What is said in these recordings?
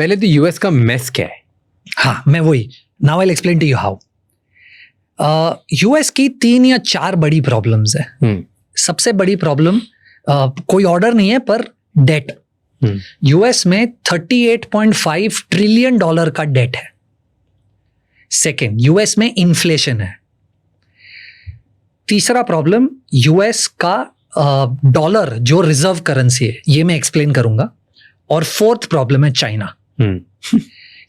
पहले तो यूएस का मेस क्या है? हाँ, मैं वही, now I will explain to you how. US की 3 या 4 बड़ी प्रॉब्लम्स है। सबसे बड़ी प्रॉब्लम कोई ऑर्डर नहीं है पर डेट। यूएस में $38.5 ट्रिलियन का डेट है। सेकेंड, यूएस में इन्फ्लेशन है। तीसरा प्रॉब्लम, यूएस का डॉलर जो रिजर्व करेंसी है, ये मैं एक्सप्लेन करूंगा। और फोर्थ प्रॉब्लम है चाइना।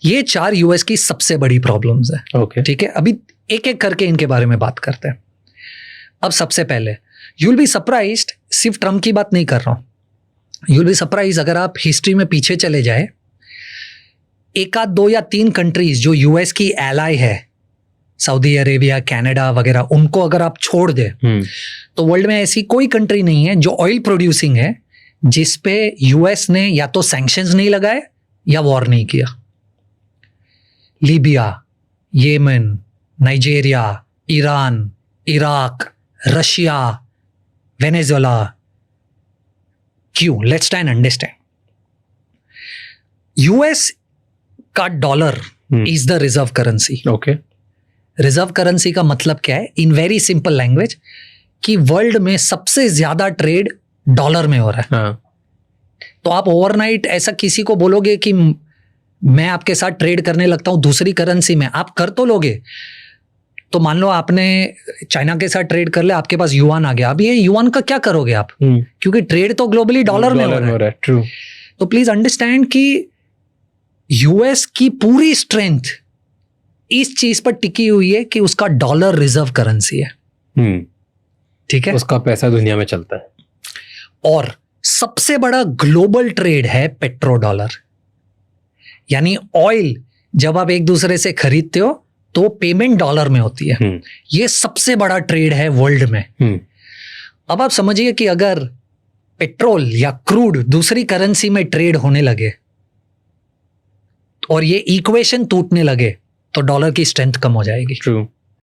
ये 4 यूएस की सबसे बड़ी प्रॉब्लम्स है। ओके, ठीक है, अभी एक एक करके इनके बारे में बात करते हैं। अब सबसे पहले, यू विल बी सरप्राइज्ड, सिर्फ ट्रम्प की बात नहीं कर रहा हूं, यू विल बी सरप्राइज अगर आप हिस्ट्री में पीछे चले जाए, 1 आध 2 या 3 कंट्रीज जो यूएस की एलाई है, सऊदी अरेबिया, कनाडा वगैरह, उनको अगर आप छोड़ दे तो वर्ल्ड में ऐसी कोई कंट्री नहीं है जो ऑयल प्रोड्यूसिंग है जिस पे यूएस ने या तो सैंक्शंस नहीं लगाए या वॉर नहीं किया। Libya, Yemen, Nigeria, Iran, Iraq, Russia, Venezuela. क्यों? Let's try and understand. US का dollar is the reserve currency. Okay, reserve currency का मतलब क्या है? इन वेरी सिंपल लैंग्वेज, कि वर्ल्ड में सबसे ज्यादा ट्रेड डॉलर में हो रहा है। हाँ, तो आप ओवरनाइट ऐसा किसी को बोलोगे कि मैं आपके साथ ट्रेड करने लगता हूं दूसरी करेंसी में, आप कर तो लोगे। तो मान लो आपने चाइना के साथ ट्रेड कर लिया, आपके पास युआन आ गया, अब ये युआन का क्या करोगे आप? क्योंकि ट्रेड तो ग्लोबली डॉलर में हो रहा है। ट्रू। तो प्लीज अंडरस्टैंड कि यूएस की पूरी स्ट्रेंथ इस चीज पर टिकी हुई है कि उसका डॉलर रिजर्व करेंसी है। ठीक है, उसका पैसा दुनिया में चलता है। और सबसे बड़ा ग्लोबल ट्रेड है पेट्रो डॉलर, यानी ऑयल जब आप एक दूसरे से खरीदते हो तो पेमेंट डॉलर में होती है। ये सबसे बड़ा ट्रेड है वर्ल्ड में। अब आप समझिए कि अगर पेट्रोल या क्रूड दूसरी करेंसी में ट्रेड होने लगे और ये इक्वेशन टूटने लगे तो डॉलर की स्ट्रेंथ कम हो जाएगी। ट्रू।